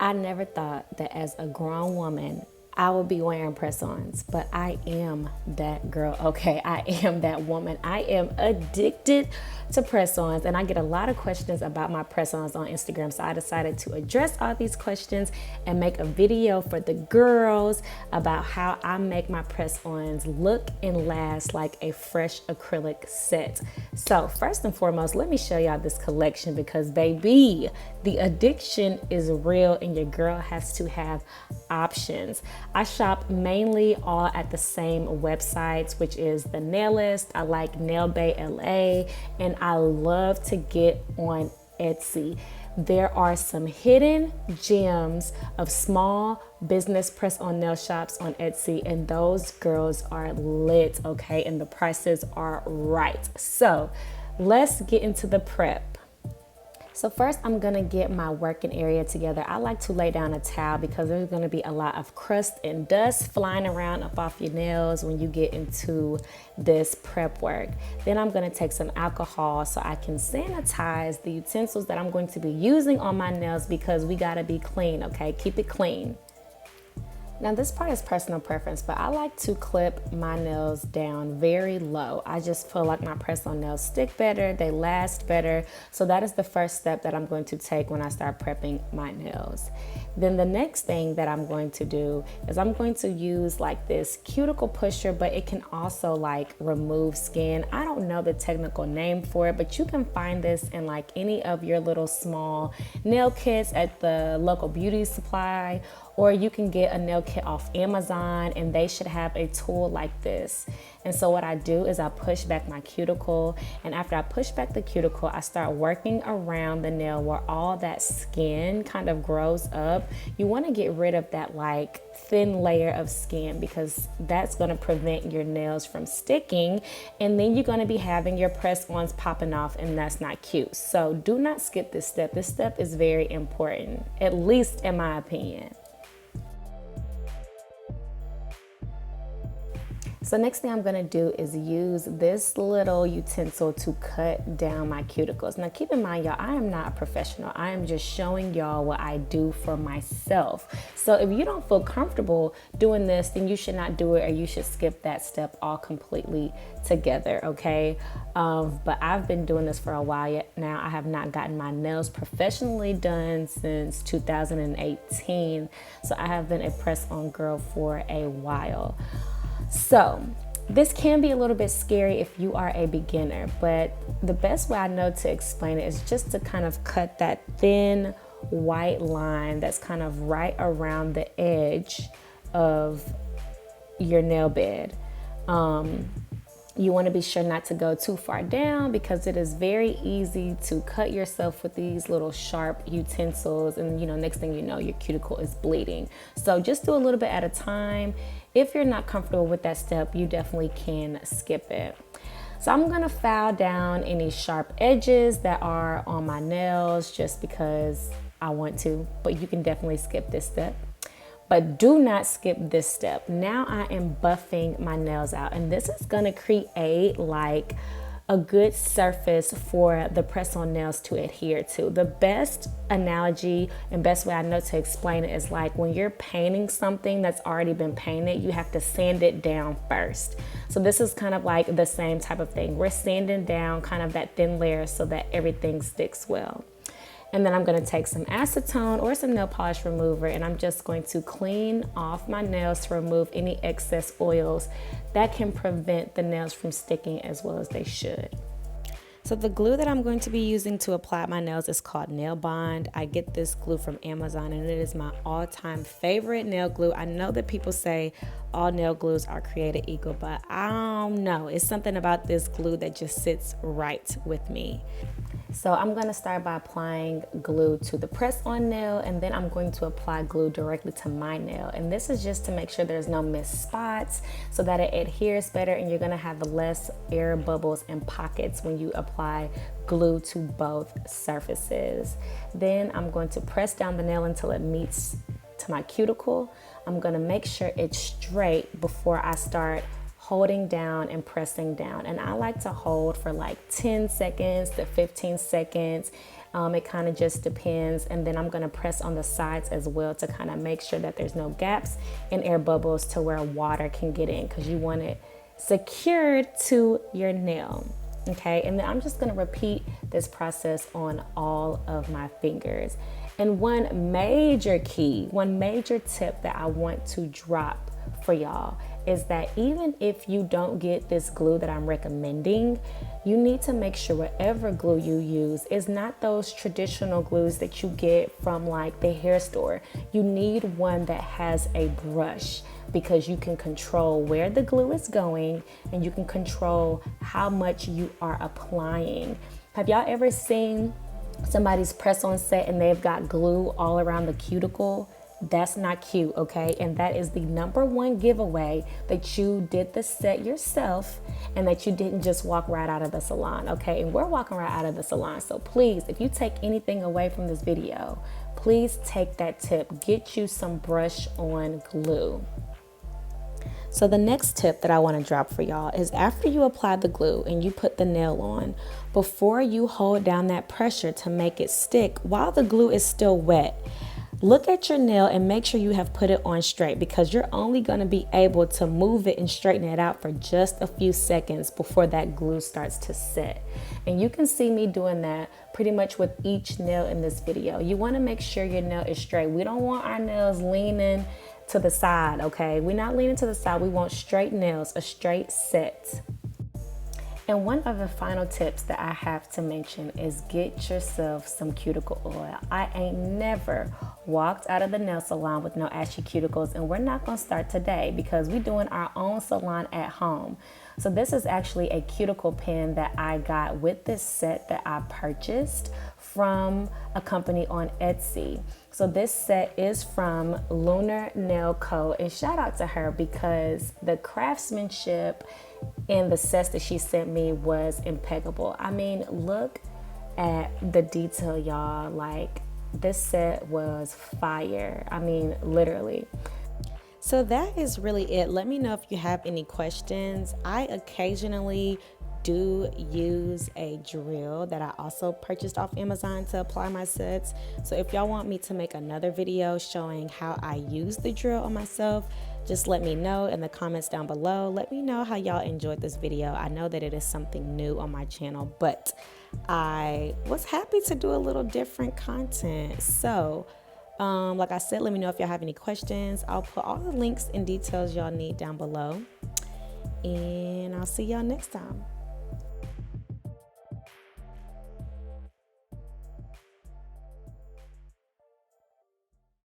I never thought that as a grown woman, I would be wearing press-ons, but I am that girl, okay? I am that woman. I am addicted to press-ons, and I get a lot of questions about my press-ons on Instagram, so I decided to address all these questions and make a video for the girls about how I make my press-ons look and last like a fresh acrylic set. So first and foremost, let me show y'all this collection because baby, the addiction is real and your girl has to have options. I shop mainly all at the same websites, which is the Nailest. I like NailBaeLa, and I love to get on Etsy. There are some hidden gems of small business press-on nail shops on Etsy, and those girls are lit, okay? And the prices are right. So let's get into the prep. So first I'm gonna get my working area together. I like to lay down a towel because there's gonna be a lot of crust and dust flying around up off your nails when you get into this prep work. Then I'm gonna take some alcohol so I can sanitize the utensils that I'm going to be using on my nails because we gotta be clean, okay? Keep it clean. Now this part is personal preference, but I like to clip my nails down very low. I just feel like my press-on nails stick better, they last better. So that is the first step that I'm going to take when I start prepping my nails. Then the next thing that I'm going to do is I'm going to use like this cuticle pusher, but it can also like remove skin. I don't know the technical name for it, but you can find this in like any of your little small nail kits at the local beauty supply, or you can get a nail kit off Amazon and they should have a tool like this. And so what I do is I push back my cuticle, and after I push back the cuticle, I start working around the nail where all that skin kind of grows up. You want to get rid of that like thin layer of skin because that's going to prevent your nails from sticking, and then you're going to be having your press-ons popping off, and that's not cute. So do not skip this step. This step is very important, at least in my opinion. So next thing I'm gonna do is use this little utensil to cut down my cuticles. Now keep in mind, y'all, I am not a professional. I am just showing y'all what I do for myself. So if you don't feel comfortable doing this, then you should not do it, or you should skip that step all completely together, okay? But I've been doing this for a while now. I have not gotten my nails professionally done since 2018. So I have been a press-on girl for a while. So this can be a little bit scary if you are a beginner, but the best way I know to explain it is just to kind of cut that thin white line that's kind of right around the edge of your nail bed. You want to be sure not to go too far down because it is very easy to cut yourself with these little sharp utensils, and next thing you know, your cuticle is bleeding. So just do a little bit at a time. If you're not comfortable with that step, you definitely can skip it. So I'm gonna file down any sharp edges that are on my nails just because I want to, but you can definitely skip this step. But do not skip this step. Now I am buffing my nails out, and this is gonna create like a good surface for the press-on nails to adhere to. The best analogy and best way I know to explain it is like when you're painting something that's already been painted, you have to sand it down first. So this is kind of like the same type of thing. We're sanding down kind of that thin layer so that everything sticks well. And then I'm gonna take some acetone or some nail polish remover, and I'm just going to clean off my nails to remove any excess oils that can prevent the nails from sticking as well as they should. So the glue that I'm going to be using to apply my nails is called Nail Bond. I get this glue from Amazon, and it is my all-time favorite nail glue. I know that people say all nail glues are created equal, but I don't know. It's something about this glue that just sits right with me. So I'm going to start by applying glue to the press-on nail, and then I'm going to apply glue directly to my nail. And this is just to make sure there's no missed spots so that it adheres better, and you're going to have less air bubbles and pockets when you apply glue to both surfaces. Then I'm going to press down the nail until it meets to my cuticle. I'm going to make sure it's straight before I start holding down and pressing down. And I like to hold for like 10 seconds to 15 seconds. It kind of just depends. And then I'm going to press on the sides as well to kind of make sure that there's no gaps and air bubbles to where water can get in, because you want it secured to your nail. Okay, and then I'm just going to repeat this process on all of my fingers. And one major tip that I want to drop for y'all is that even if you don't get this glue that I'm recommending, you need to make sure whatever glue you use is not those traditional glues that you get from like the hair store. You need one that has a brush, because you can control where the glue is going and you can control how much you are applying. Have y'all ever seen somebody's press-on set and they've got glue all around the cuticle? That's not cute, okay? And that is the #1 giveaway that you did the set yourself and that you didn't just walk right out of the salon, okay? And we're walking right out of the salon. So please, if you take anything away from this video, please take that tip. Get you some brush-on glue. So the next tip that I want to drop for y'all is after you apply the glue and you put the nail on, before you hold down that pressure to make it stick while the glue is still wet, look at your nail and make sure you have put it on straight, because you're only going to be able to move it and straighten it out for just a few seconds before that glue starts to set. And you can see me doing that pretty much with each nail in this video. You want to make sure your nail is straight. We don't want our nails leaning to the side, okay? We're not leaning to the side. We want straight nails, a straight set. And one of the final tips that I have to mention is get yourself some cuticle oil. I ain't never walked out of the nail salon with no ashy cuticles, and we're not gonna start today because we're doing our own salon at home. So this is actually a cuticle pen that I got with this set that I purchased from a company on Etsy. So this set is from LunarNailCo, and shout out to her because the craftsmanship in the sets that she sent me was impeccable. I mean, look at the detail, y'all. Like, this set was fire. I mean, literally. So that is really it. Let me know if you have any questions. I occasionally do use a drill that I also purchased off Amazon to apply my sets. So if y'all want me to make another video showing how I use the drill on myself, just let me know in the comments down below. Let me know how y'all enjoyed this video. I know that it is something new on my channel, but I was happy to do a little different content. So like I said, let me know if y'all have any questions. I'll put all the links and details y'all need down below, and I'll see y'all next time.